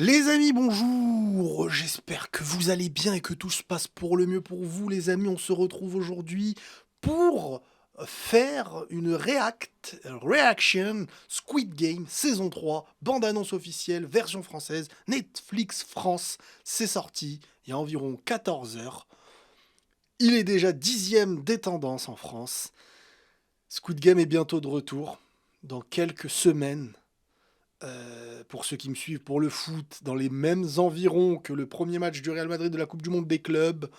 Les amis, bonjour! J'espère que vous allez bien et que tout se passe pour le mieux pour vous, les amis. On se retrouve aujourd'hui pour faire une reaction Squid Game saison 3, bande-annonce officielle, version française, Netflix France. C'est sorti il y a environ 14 heures. Il est déjà 10e des tendances en France. Squid Game est bientôt de retour, dans quelques semaines. Pour ceux qui me suivent pour le foot, dans les mêmes environs que le premier match du Real Madrid de la Coupe du Monde des clubs,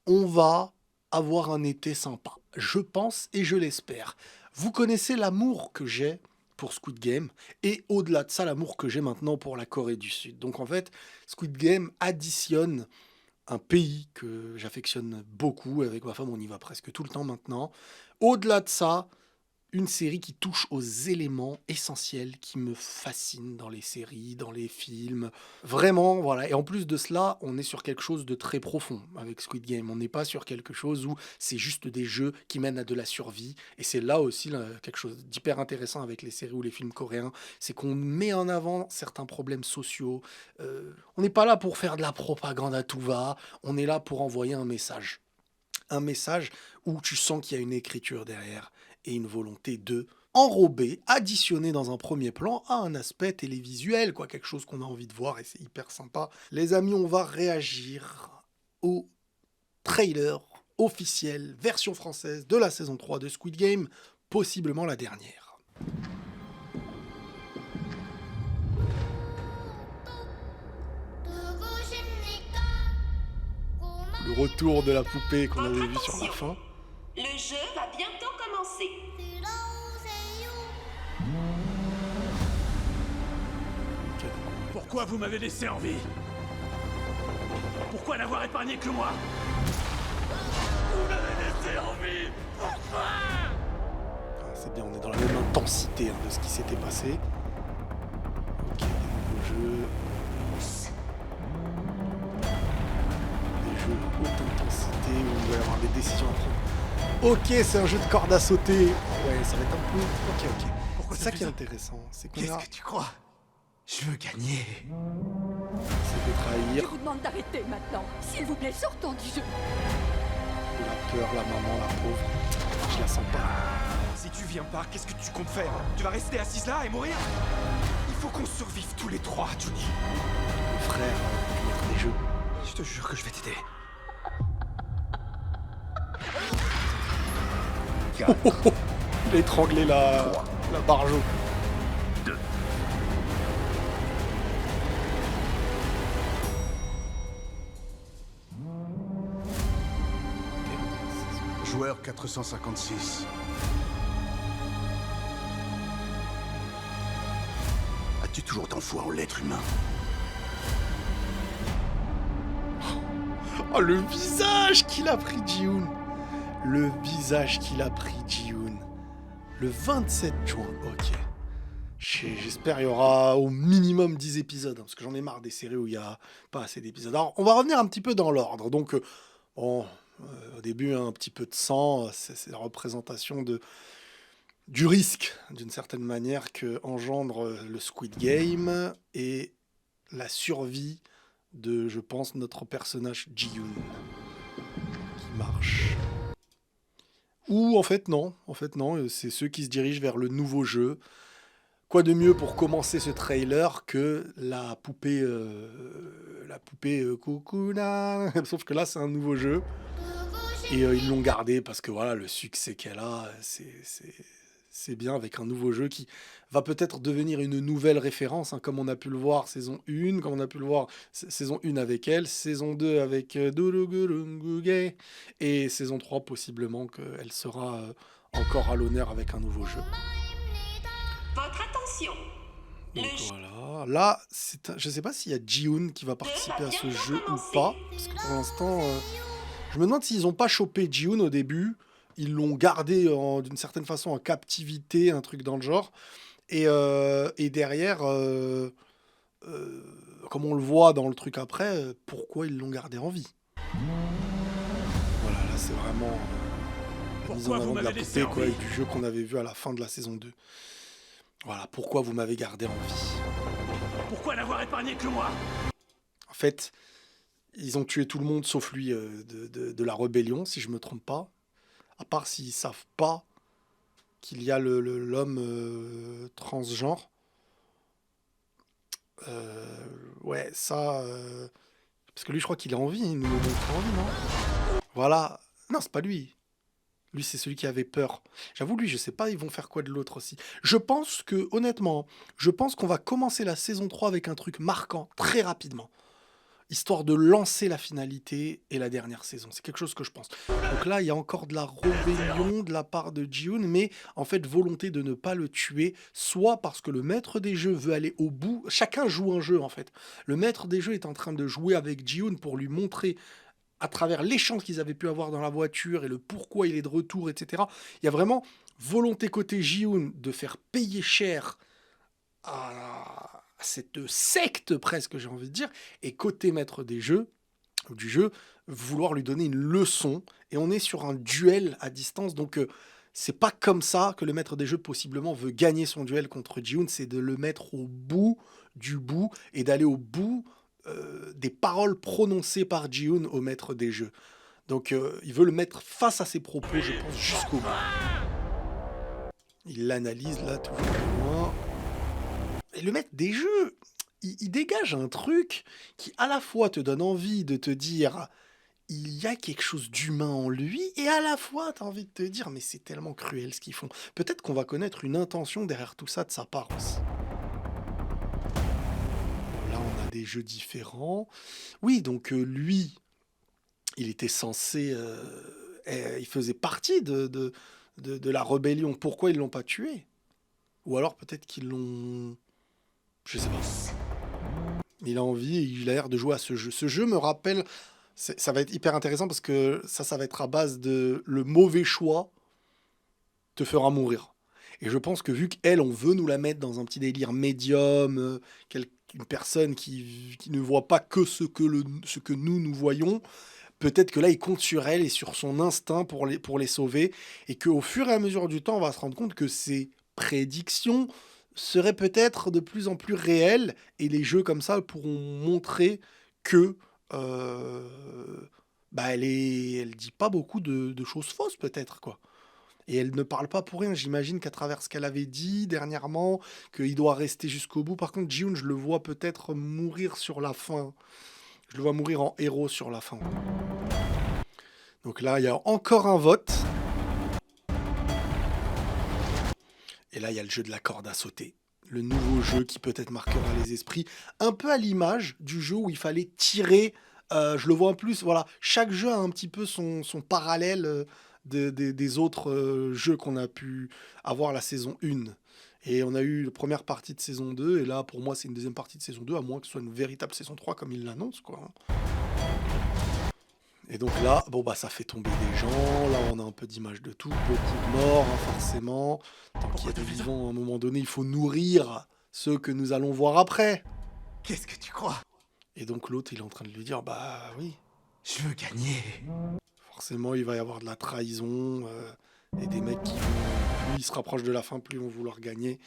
on va avoir un été sympa. Je pense et je l'espère. Vous connaissez l'amour que j'ai pour Squid Game et au-delà de ça, l'amour que j'ai maintenant pour la Corée du Sud. Donc en fait, Squid Game additionne un pays que j'affectionne beaucoup. Avec ma femme, on y va presque tout le temps maintenant. Au-delà de ça, une série qui touche aux éléments essentiels qui me fascinent dans les séries, dans les films. Vraiment, voilà. Et en plus de cela, on est sur quelque chose de très profond avec Squid Game. On n'est pas sur quelque chose où c'est juste des jeux qui mènent à de la survie. Et c'est là aussi là, quelque chose d'hyper intéressant avec les séries ou les films coréens. C'est qu'on met en avant certains problèmes sociaux. On n'est pas là pour faire de la propagande à tout va. On est là pour envoyer un message. Un message où tu sens qu'il y a une écriture derrière et une volonté de enrober, additionner dans un premier plan à un aspect télévisuel, quoi, quelque chose qu'on a envie de voir et c'est hyper sympa. Les amis, on va réagir au trailer officiel, version française de la saison 3 de Squid Game, possiblement la dernière. Le retour de la poupée qu'on avait vu sur la fin. Le jeu va bientôt commencer. Pourquoi vous m'avez laissé en vie? Pourquoi n'avoir épargné que moi? Vous m'avez laissé en vie. Pourquoi? C'est bien, on est dans la même intensité de ce qui s'était passé. Ok, des nouveaux jeux. Des jeux de haute intensité où il va y avoir des décisions à prendre. Ok, c'est un jeu de corde à sauter. Ouais, ça va être un peu... Ok. C'est ça qui est intéressant. C'est qu'on Qu'est-ce a... que tu crois? Je veux gagner. C'est de Je trahir, vous demande d'arrêter maintenant. S'il vous plaît, sortons du jeu. de la peur, la maman, la pauvre. Je la sens pas. Si tu viens pas, qu'est-ce que tu comptes faire? Tu vas rester assise là et mourir? Il faut qu'on survive tous les trois, Johnny. Le frère du maître des jeux. Je te jure que je vais t'aider. Il a étranglé la barjo. Joueur 456. As-tu toujours tant foi en l'être humain? Oh, le visage qu'il a pris, Ji-hoon. Le visage qu'il a pris, Ji-hoon. Le 27 juin, ok. J'espère qu'il y aura au minimum 10 épisodes, parce que j'en ai marre des séries où il n'y a pas assez d'épisodes. Alors, on va revenir un petit peu dans l'ordre. Donc, au début, un petit peu de sang, c'est la représentation du risque, d'une certaine manière, que engendre le Squid Game et la survie de, je pense, notre personnage Ji-hoon, qui marche. Ou en fait non, c'est ceux qui se dirigent vers le nouveau jeu. Quoi de mieux pour commencer ce trailer que la poupée Kukuna. Sauf que là c'est un nouveau jeu et ils l'ont gardé parce que voilà le succès qu'elle a, c'est bien avec un nouveau jeu qui va peut-être devenir une nouvelle référence, comme on a pu le voir saison 1, comme on a pu le voir saison 1 avec elle, saison 2 avec Durugurunguge, et saison 3 possiblement qu'elle sera encore à l'honneur avec un nouveau jeu. Votre attention. Donc voilà, là, je sais pas s'il y a Ji-hoon qui va participer à ce jeu ou pas, parce que pour l'instant, je me demande s'ils n'ont pas chopé Ji-hoon au début. Ils l'ont gardé d'une certaine façon en captivité, un truc dans le genre. Et derrière, comme on le voit dans le truc après, pourquoi ils l'ont gardé en vie? Voilà, là c'est vraiment la mise en Pourquoi vous avant de la m'avez laissé poupée en quoi, vie? et du jeu qu'on avait vu à la fin de la saison 2. Voilà, pourquoi vous m'avez gardé en vie. Pourquoi pourquoi n'avoir épargné que moi? En fait, ils ont tué tout le monde sauf lui de la rébellion, si je me trompe pas. À part s'ils savent pas qu'il y a l'homme transgenre. Ouais, ça... Parce que lui, je crois qu'il est en vie, il nous le montre en vie, non? Voilà. Non, c'est pas lui. Lui, c'est celui qui avait peur. J'avoue, lui, je sais pas, ils vont faire quoi de l'autre aussi. Je pense que, honnêtement, je pense qu'on va commencer la saison 3 avec un truc marquant, très rapidement. Histoire de lancer la finalité et la dernière saison. C'est quelque chose que je pense. Donc là, il y a encore de la rébellion de la part de Ji-hoon, mais en fait, volonté de ne pas le tuer, soit parce que le maître des jeux veut aller au bout. Chacun joue un jeu, en fait. Le maître des jeux est en train de jouer avec Ji-hoon pour lui montrer, à travers l'échange qu'ils avaient pu avoir dans la voiture et le pourquoi il est de retour, etc. Il y a vraiment volonté côté Ji-hoon de faire payer cher à cette secte presque, j'ai envie de dire, et côté maître des jeux, ou du jeu, vouloir lui donner une leçon, et on est sur un duel à distance, donc c'est pas comme ça que le maître des jeux possiblement veut gagner son duel contre Ji-hoon, c'est de le mettre au bout du bout, et d'aller au bout des paroles prononcées par Ji-hoon au maître des jeux. Donc il veut le mettre face à ses propos, je pense, jusqu'au bout. Il l'analyse là, toujours plus loin. Et le maître des jeux, il dégage un truc qui à la fois te donne envie de te dire il y a quelque chose d'humain en lui, et à la fois tu as envie de te dire mais c'est tellement cruel ce qu'ils font. Peut-être qu'on va connaître une intention derrière tout ça de sa part aussi. Bon, là on a des jeux différents. Oui, donc lui, il était censé... il faisait partie de la rébellion. Pourquoi ils l'ont pas tué? Ou alors peut-être qu'ils l'ont... Je sais pas. Il a envie et il a l'air de jouer à ce jeu. Ce jeu me rappelle... Ça va être hyper intéressant parce que ça va être à base de... Le mauvais choix te fera mourir. Et je pense que vu qu'elle, on veut nous la mettre dans un petit délire médium, une personne qui ne voit pas que ce que nous voyons, peut-être que là, il compte sur elle et sur son instinct pour les sauver. Et qu'au fur et à mesure du temps, on va se rendre compte que ses prédictions seraient peut-être de plus en plus réelles. Et les jeux comme ça pourront montrer que elle dit pas beaucoup de choses fausses, peut-être, quoi. Et elle ne parle pas pour rien. J'imagine qu'à travers ce qu'elle avait dit dernièrement, qu'il doit rester jusqu'au bout. Par contre, Ji-hoon, je le vois peut-être mourir sur la fin. Je le vois mourir en héros sur la fin. Donc là, il y a encore un vote. Et là, il y a le jeu de la corde à sauter. Le nouveau jeu qui peut-être marquera les esprits. Un peu à l'image du jeu où il fallait tirer. Je le vois en plus. Voilà, chaque jeu a un petit peu son parallèle des autres jeux qu'on a pu avoir la saison 1. Et on a eu la première partie de saison 2. Et là, pour moi, c'est une deuxième partie de saison 2. À moins que ce soit une véritable saison 3 comme ils l'annoncent, quoi. Et donc là, bon bah ça fait tomber des gens, là on a un peu d'images de tout, beaucoup de morts, hein, forcément. Tant qu'il y a des vivants, à un moment donné, il faut nourrir ceux que nous allons voir après. Qu'est-ce que tu crois? Et donc l'autre, il est en train de lui dire, bah oui, Je veux gagner. forcément il va y avoir de la trahison, et des mecs qui, plus ils se rapprochent de la fin, plus ils vont vouloir gagner.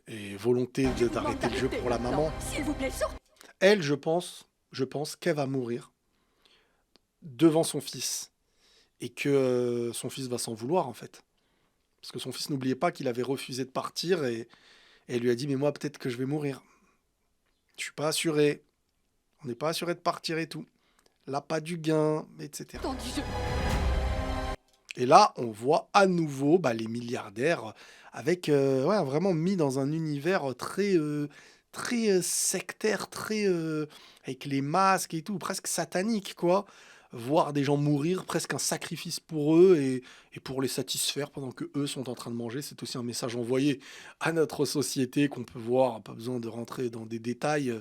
Et volonté d'arrêter le jeu pour la maman. S'il vous plaît, sortez. Elle, je pense qu'elle va mourir devant son fils. Et que son fils va s'en vouloir, en fait. Parce que son fils, n'oubliez pas qu'il avait refusé de partir et elle lui a dit, mais moi, peut-être que je vais mourir. Je suis pas assuré. On n'est pas assuré de partir et tout. Là, pas du gain, etc. Temps du jeu. Et là, on voit à nouveau les milliardaires avec vraiment mis dans un univers très sectaire, très avec les masques et tout, presque satanique, quoi. Voir des gens mourir, presque un sacrifice pour eux et pour les satisfaire pendant que eux sont en train de manger. C'est aussi un message envoyé à notre société qu'on peut voir, pas besoin de rentrer dans des détails.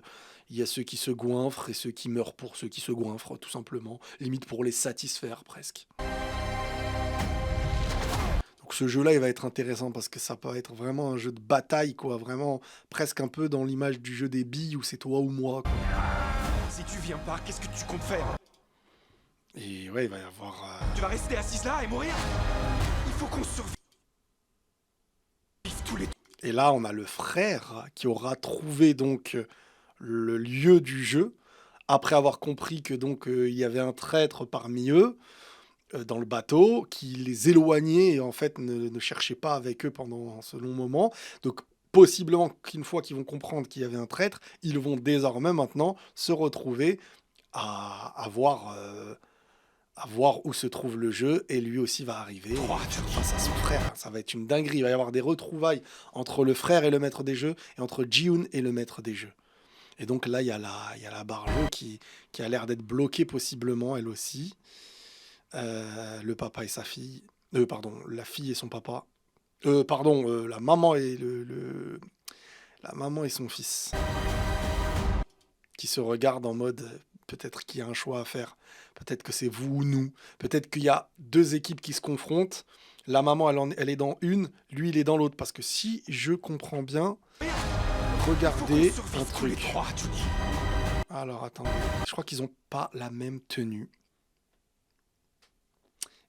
Il y a ceux qui se goinfrent et ceux qui meurent pour ceux qui se goinfrent, tout simplement. Limite pour les satisfaire, presque. Donc ce jeu-là, il va être intéressant parce que ça peut être vraiment un jeu de bataille, quoi. Vraiment presque un peu dans l'image du jeu des billes où c'est toi ou moi, quoi. Si tu viens pas, qu'est-ce que tu comptes faire? Et ouais, il va y avoir... Tu vas rester assise là et mourir? Il faut qu'on survive tous les... Et là, on a le frère qui aura trouvé donc le lieu du jeu, après avoir compris que donc il y avait un traître parmi eux dans le bateau, qui les éloignait et en fait ne cherchait pas avec eux pendant ce long moment. Donc possiblement qu'une fois qu'ils vont comprendre qu'il y avait un traître, ils vont désormais maintenant se retrouver à voir où se trouve le jeu, et lui aussi va arriver face à son frère. Ça va être une dinguerie. Il va y avoir des retrouvailles entre le frère et le maître des jeux, et entre Ji-hoon et le maître des jeux. Et donc là, il y a la Barjo qui a l'air d'être bloquée possiblement, elle aussi. Le papa et sa fille. Pardon, la fille et son papa. La maman et la maman et son fils. Qui se regardent en mode, peut-être qu'il y a un choix à faire. Peut-être que c'est vous ou nous. Peut-être qu'il y a deux équipes qui se confrontent. La maman, elle est dans une, lui, il est dans l'autre. Parce que si je comprends bien, regardez un truc. Alors, attendez. Je crois qu'ils n'ont pas la même tenue.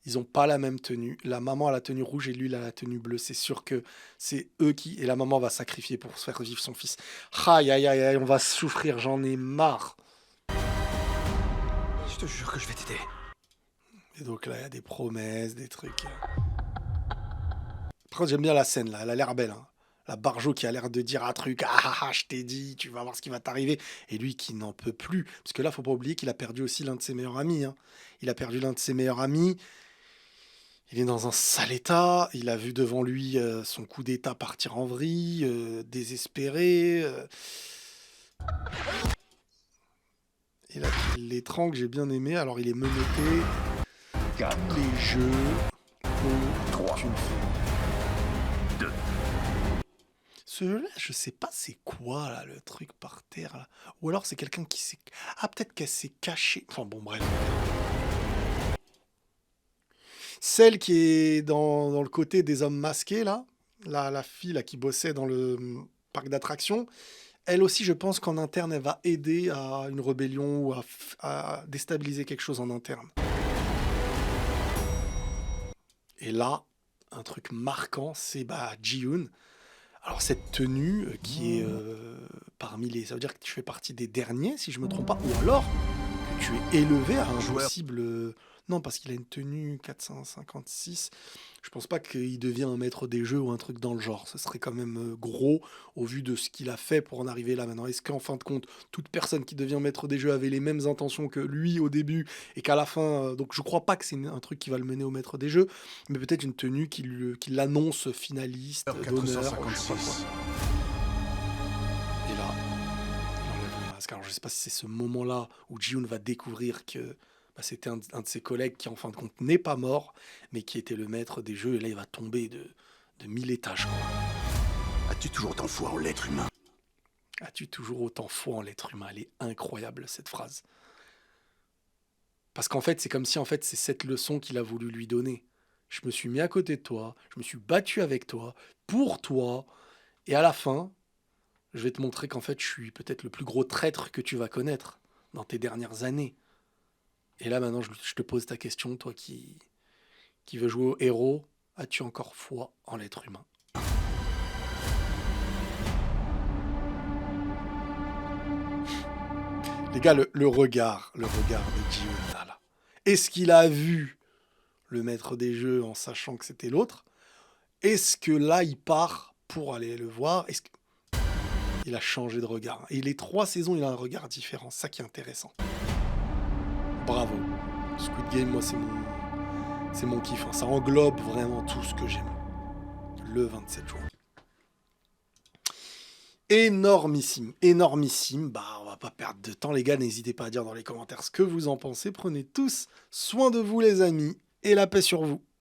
Ils n'ont pas la même tenue. La maman a la tenue rouge et lui, il a la tenue bleue. C'est sûr que c'est eux qui... Et la maman va sacrifier pour se faire vivre son fils. Aïe, aïe, aïe, aïe, on va souffrir, j'en ai marre. Je te jure que je vais t'aider. Et donc là, il y a des promesses, des trucs. Après, j'aime bien la scène, là. Elle a l'air belle, hein. La Barjo qui a l'air de dire un truc. Ah, je t'ai dit, tu vas voir ce qui va t'arriver. Et lui qui n'en peut plus. Parce que là, faut pas oublier qu'il a perdu aussi l'un de ses meilleurs amis, hein. Il a perdu l'un de ses meilleurs amis. Il est dans un sale état. Il a vu devant lui son coup d'état partir en vrille, désespéré. Et là, il l'étrangle, j'ai bien aimé. Alors, il est menotté. Tous les jeux ont une fin. Ce jeu-là, je sais pas c'est quoi, là, le truc par terre, là. Ou alors, c'est quelqu'un qui s'est... Ah, peut-être qu'elle s'est cachée. Enfin, bon, bref. Celle qui est dans le côté des hommes masqués, là, la fille là, qui bossait dans le parc d'attractions, elle aussi, je pense qu'en interne, elle va aider à une rébellion ou à déstabiliser quelque chose en interne. Et là, un truc marquant, c'est Ji-hoon. Alors cette tenue qui est parmi les... Ça veut dire que tu fais partie des derniers, si je me trompe pas, ou alors que tu es élevé à un possible... Non, parce qu'il a une tenue 456. Je pense pas qu'il devient un maître des jeux ou un truc dans le genre. Ce serait quand même gros au vu de ce qu'il a fait pour en arriver là maintenant. Est-ce qu'en fin de compte, toute personne qui devient maître des jeux avait les mêmes intentions que lui au début et qu'à la fin... donc je crois pas que c'est un truc qui va le mener au maître des jeux, mais peut-être une tenue qui l'annonce finaliste d'honneur. 456. Et là, il enlève le masque. Alors je sais pas si c'est ce moment-là où Ji-hoon va découvrir que c'était un de ses collègues qui, en fin de compte, n'est pas mort, mais qui était le maître des jeux. Et là, il va tomber de 1000 étages, quoi. As-tu toujours tant foi en l'être humain? As-tu toujours autant foi en l'être humain? Elle est incroyable, cette phrase. Parce qu'en fait, c'est comme si c'est cette leçon qu'il a voulu lui donner. Je me suis mis à côté de toi, je me suis battu avec toi, pour toi, et à la fin, je vais te montrer qu'en fait, je suis peut-être le plus gros traître que tu vas connaître dans tes dernières années. Et là, maintenant, je te pose ta question, toi qui veux jouer au héros, as-tu encore foi en l'être humain? Les gars, le regard de Ji-hoon, là. Est-ce qu'il a vu le maître des jeux en sachant que c'était l'autre? Est-ce que là, il part pour aller le voir? Est-ce qu'il a changé de regard? Et les 3 saisons, il a un regard différent. C'est ça qui est intéressant. Bravo. Squid Game, moi, c'est mon kiff. Ça englobe vraiment tout ce que j'aime. Le 27 juin. Énormissime. On va pas perdre de temps, les gars. N'hésitez pas à dire dans les commentaires ce que vous en pensez. Prenez tous soin de vous, les amis. Et la paix sur vous.